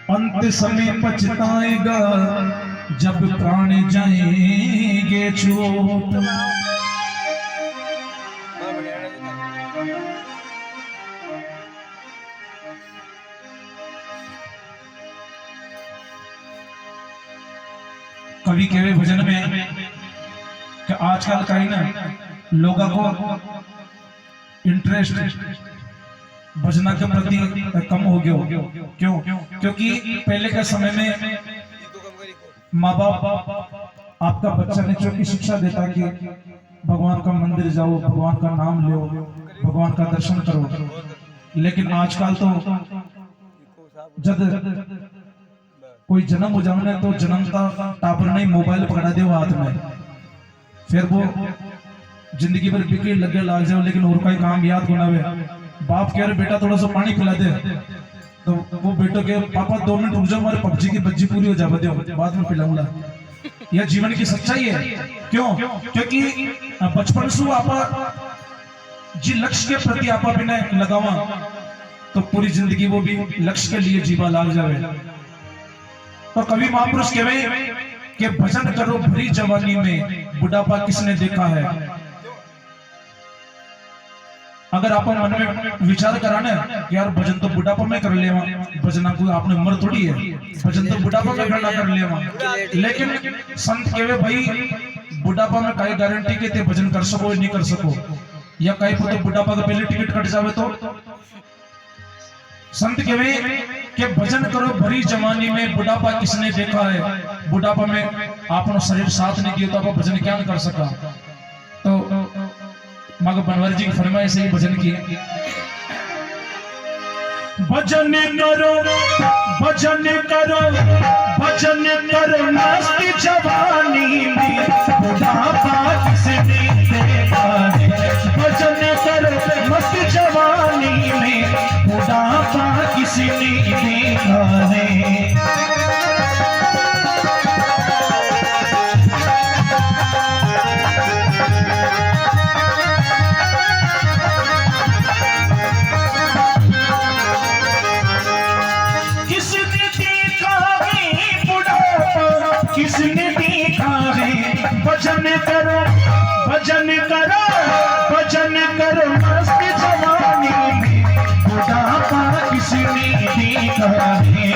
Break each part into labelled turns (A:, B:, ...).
A: अंत समय पछताएगा जब प्राण जाएंगे छूट। कवि कहे भजन में कि आजकल का ही ना लोगों को इंटरेस्ट भजना के प्रति कम हो गया। क्यों? क्योंकि पहले के समय में माँ बाप आपका बच्चा ने जो की शिक्षा देता कि भगवान का मंदिर जाओ, भगवान का नाम लो, भगवान का दर्शन करो। लेकिन आजकल तो जब कोई जन्म हो जाने तो जन्मता टापर नहीं मोबाइल पकड़ा दे हाथ में, फिर वो जिंदगी भर बिगड़ लगे लाग जाओ, लेकिन और कोई काम याद को ना वे। बाप कह रहे बेटा थोड़ा सा पानी पिला दे, तो वो बेटो के पापा 2 मिनट रुक जाओ, हमारे पबजी की बज्जी पूरी हो जावे दो, बाद में पिलाऊंगा। यह जीवन की सच्चाई है। क्यों? क्योंकि बचपन से आप जी लक्ष्य के प्रति आप बिना लगावा तो पूरी जिंदगी वो भी लक्ष्य के लिए जीवा लाग जावे। तो कवि महापुरुष कहे कि भजन करो भरी जवानी में, बुढ़ापा किसने देखा है। अगर आप मन में विचार कराने यार भजन तो बुढ़ापा में कर लेवा, भजना को आपने उम्र थोड़ी है, भजन तो बुढ़ापा में करना कर लेवा। लेकिन संत कहे भाई बुढ़ापा में कई गारंटी के ते भजन कर सको नहीं कर सको, या कहीं तो बुढ़ापा का पहले टिकट कट जावे तो। संत कहे कि भजन करो भरी जवानी में, बुढ़ापा किसने देखा है। बुढ़ापा में आपनो शरीर साथ नहीं दिया तो आप भजन क्या कर सका। तो मगर बनवारी जी की फरमाइश है भजन की, भजन करो भजन करो भजन करो मस्ती जवानी में, बुढ़ापा किसने देखा है। भजन करो मस्ती जवानी में, बुढ़ापा किसने देखा है। किसने देखा है। भजन करो भजन करो भजन करो मस्त जवानी में, बुढ़ापा किसने देखा है।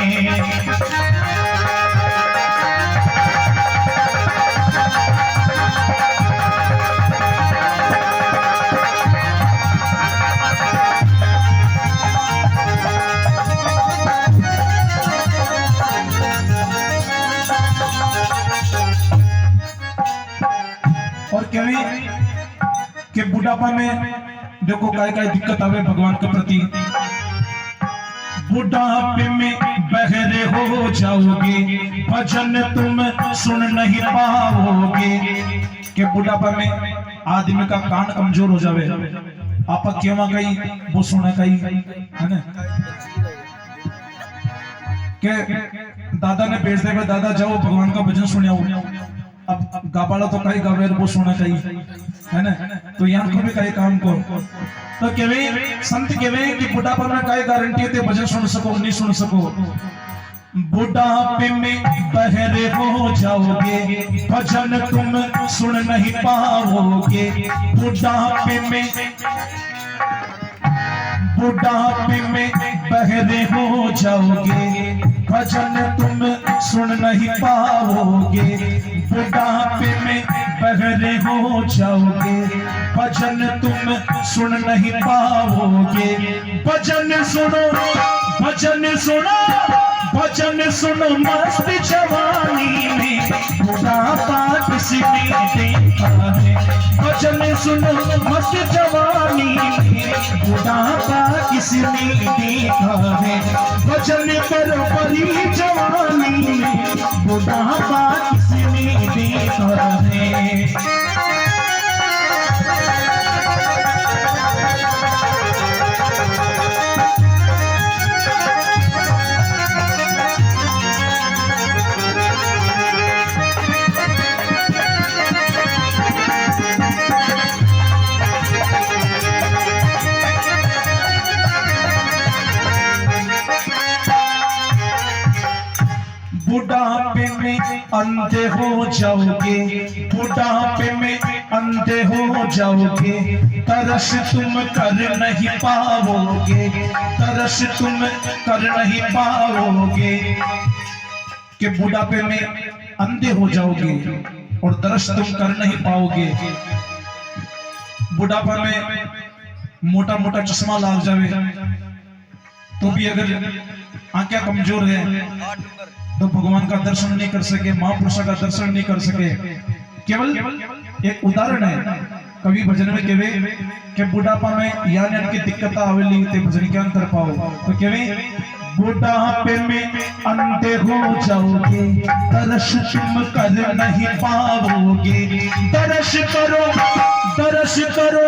A: और कभी कि बुढ़ापा में देखो काय काय दिक्कत आवे भगवान के प्रति। बुढ़ापे में बहरे हो जाओगे, भजन तुम सुन नहीं पाओगे। कि बुढ़ापा में आदमी का कान कमजोर हो जावे, आप क्यों गई वो सुना कहीं है ना। के दादा ने भेज देगा, दादा जाओ भगवान का भजन सुनियो। अब गाबाला तो कहीं गावे वो सुना चाहिए है ना, तो यहाँ को भी कई काम को। तो केवे संत केवे कि बुढ़ापा में कई गारंटी थे भजन सुन सको नहीं सुन सको। बुढ़ापे में बहरे हो जाओगे, भजन तुम सुन नहीं पाओगे। बुढ़ापे में बहरे हो जाओगे, भजन तुम सुन नहीं पाओगे। बुढ़ापे में बहरे हो जाओगे, भजन तुम सुन नहीं पाओगे। भजन सुनो भजन सुनो भजन सुनो मस्त जवानी में, बुढ़ापा किसने देखा है। भजन सुनो मस्त जवानी में, बुढ़ापा किसने देखा है। भजन करो बड़ी जवानी में, बुढ़ापा किसने देखा है। बुढ़ापे में अंधे हो जाओगे, बुढ़ापे में अंधे हो जाओगे, तरस तुम कर नहीं पाओगे, तरस तुम कर नहीं पाओगे। कि बुढ़ापे में अंधे हो जाओगे और तरस तुम कर नहीं पाओगे। बुढ़ापा में मोटा मोटा चश्मा लाग जावे तो भी अगर आंखें कमजोर है तो भगवान का दर्शन नहीं कर सके, महापुरुष का दर्शन नहीं कर सके। केवल एक उदाहरण है, कवि भजन में केवे कि बुढ़ापा में यानी की दिक्कत आवेली ते भजन क्या कर पाओ तो केवे बुढ़ापे में अंधे हो जाओगे, तरस तुम कर नहीं पाओगे। तरस करो तरस करो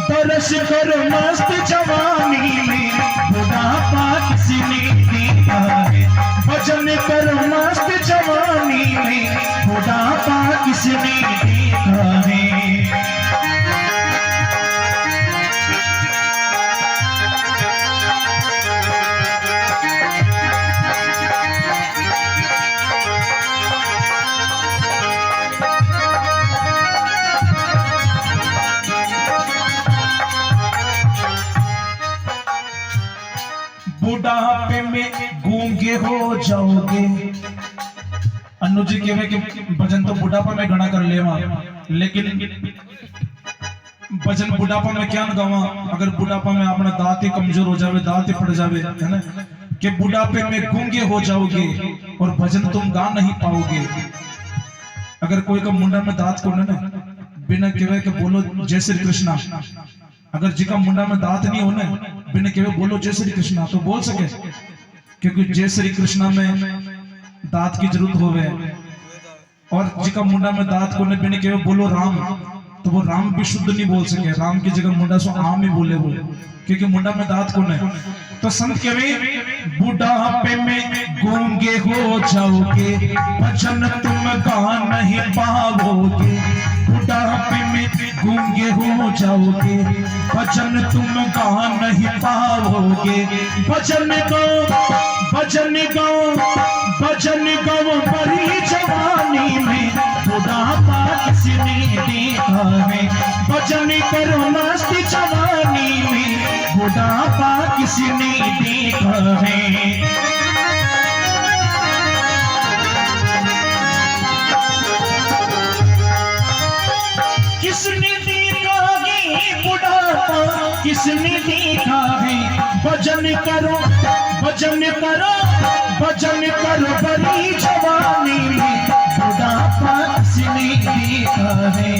A: तरस करो मस्त जवानी में, बुढ़ापा किसी ने देखा है। भजन करो मस्त जवानी में, बुढ़ापा किसी ने देखा है। बुढ़ापे में गूंगे हो जाओगे। अन्नू जी कहे कि भजन तो बुढ़ापा में गणा कर लेवा, लेकिन भजन बुढ़ापा में क्या न गावा अगर बुढ़ापा में अपना दांत ही कमजोर हो जावे, दांत ही फट जावे, है ना। कि बुढ़ापे में गूंगे हो जाओगे और भजन तुम गा नहीं पाओगे। अगर कोई का मुंडा में दांत को ना बिना कहे कि बोलो जय श्री कृष्णा, अगर जी का मुंडा में दांत नहीं होने बिना केवल बोलो जय श्री कृष्णा तो बोल सके, क्योंकि जय श्री कृष्णा में दांत की जरूरत होवे। और जी का मुंडा में दांत को बिना केवल बोलो राम तो वो राम भी शुद्ध नहीं बोल सके, राम की जगह मुंडा सो आम ही बोले वो, क्योंकि मुंडा में दांत को नहीं। तो संत कवि बुढ़ापे में गूंगे हो जाओगे, भजन तुम गा नहीं पाओगे। बुढ़ापे में गूंगे हो जाओगे, भजन तुम गा नहीं पाओगे। भजन गाओ भजन गाओ भजन गाओ बड़ी जवानी में, बुढ़ापा किसी ने देखा है। भजन करो मस्त जवानी में, बुढ़ापा किसी ने देखा है। किसने देखा है बुढ़ापा, किसने देखा है। भजन करो भजन करो भजन करो बड़ी जवानी में, बुढ़ापा किसने देखा है।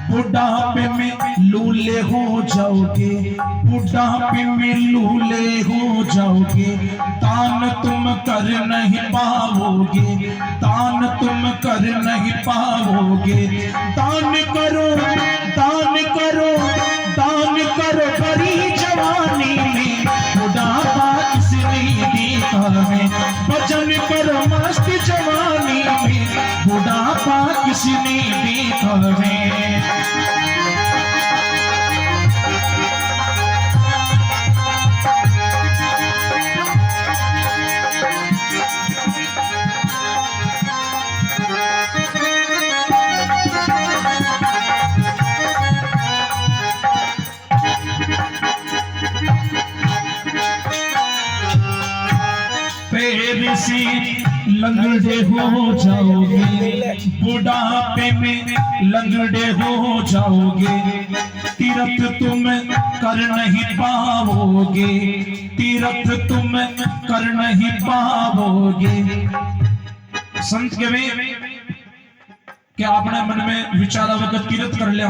A: बुढ़ापे में लूले हो जाओगे, बुढ़ापे में लूले हो जाओगे, तान तुम कर नहीं पाओगे, तान तुम कर नहीं पाओगे। दान करो दान करो दान करो बड़ी जवानी में, बुढ़ापा किसने देखा है। भजन करो मस्त जवानी में, बुढ़ापा किसने देखा है। पैर से लंगड़े हो जाओगे, बुढ़ापे में लंगड़े हो जाओगे, तीर्थ तुम कर नहीं पाओगे, तीर्थ तुम कर नहीं पाओगे। संत कवि कि आपने मन में विचार अगर तीर्थ कर लिया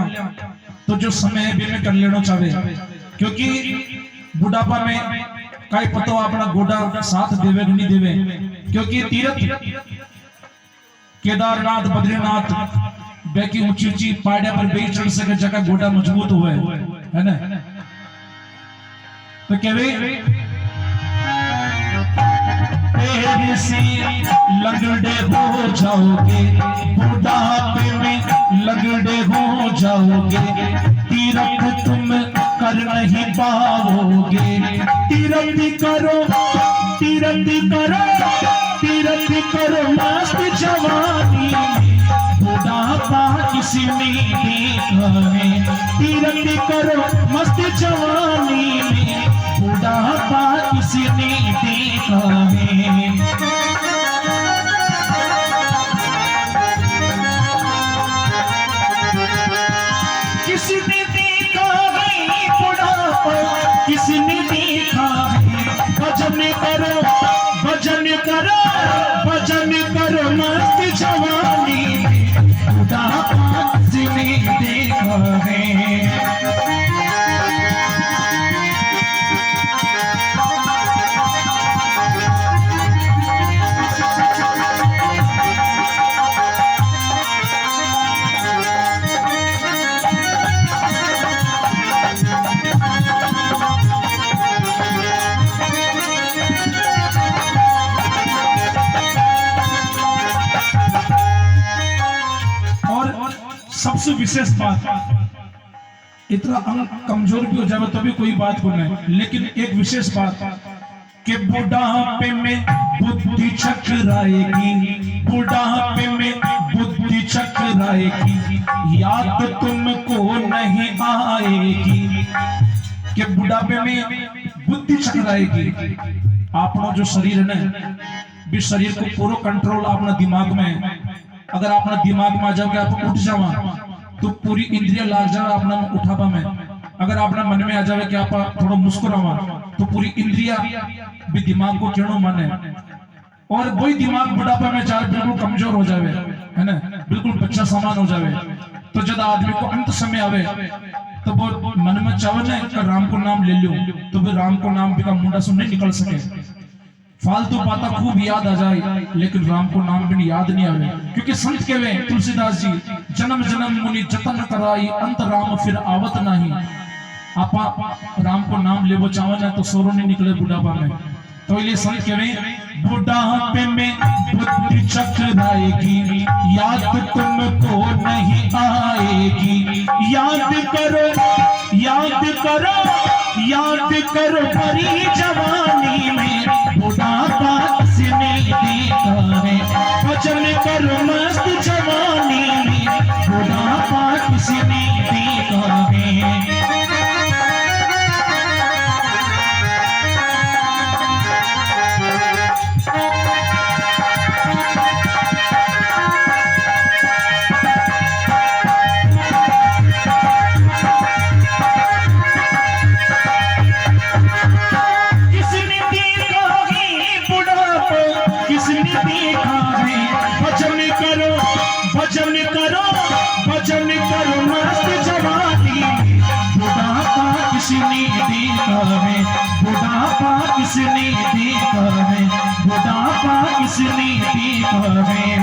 A: तो जो समय है भी में कर लेना चाहे, क्योंकि बुढ़ापा में कई पतो अपना गोडा साथ देवे नहीं देवे। क्योंकि तीर्थ केदारनाथ बद्रीनाथ बैकी ऊंची ऊंची पहाड़ियां पर भी चढ़ सके जगह गोडा मजबूत हुए, है ना। तो कहे पैर से लंगड़े हो जाओगे, बुढ़ापे में लंगड़े हो जाओगे, तीर्थ तुम कर नहीं पाओगे। तीरथ करो तीरथ करो तीरथ करो मस्त जवानी, बुढ़ापा किसी ने देखा है। तीरथ करो मस्त जवानी में, बुढ़ापा किसी ने देखा है। किसने देखा है बुढ़ापा, किसने देखा है। भजन करो भजन करो भजन करो मस्त जवानी, बुढ़ापा किसने देखा है। सबसे विशेष बात, इतना अंग कमजोर भी हो जाए तभी कोई बात को नहीं, लेकिन एक विशेष बात कि बुढ़ापे में बुद्धि चकराएगी, बुढ़ापे में बुद्धि चकराएगी, याद तुमको नहीं आएगी। कि बुढ़ापे में बुद्धि चकराएगी। अपना जो शरीर है ना, भी शरीर को पूरा कंट्रोल अपना दिमाग में, अगर अपना दिमाग में आ जाओगे आप उठ जावा तो पूरी इंद्रिया लाग जाओ अपना उठापा में। अगर अपना मन में आ जावे कि आप थोड़ा मुस्कुरावा तो पूरी इंद्रिया भी दिमाग को क्यों माने, और वही दिमाग बुढ़ापा में जाए बिल्कुल कमजोर हो जावे, है ना, बिल्कुल बच्चा समान हो जावे। तो जब आदमी को अंत समय आवे तो वो मन में चाहे ना कि राम को नाम ले लो, तो फिर राम को नाम भी मुंडा से नहीं निकल सके। फालतू बातें खूब याद आ जाए लेकिन राम को नाम भी याद नहीं आवे, क्योंकि संत कहवे तुलसीदास जी, जन्म जन्म मुनि जतन कराई, अंत राम फिर आवत नहीं। आपा राम को नाम ले वो चावन है तो सोरो नहीं निकले बुढ़ापा में। तो इसलिए संत कहवे बुढ़ापे में बुद्धि चकराएगी, याद तुमको नहीं आएगी। याद करो याद करो याद करो भरी जवानी में, बुढ़ापा किसने देखा है। भजन करो मस्त जवानी में, बुढ़ापा किसने देखा है। भजन करो मस्त जवानी, बुढ़ापा किसने देखा है। बुढ़ापा किसने देखा है। बुढ़ापा किसने देखा है।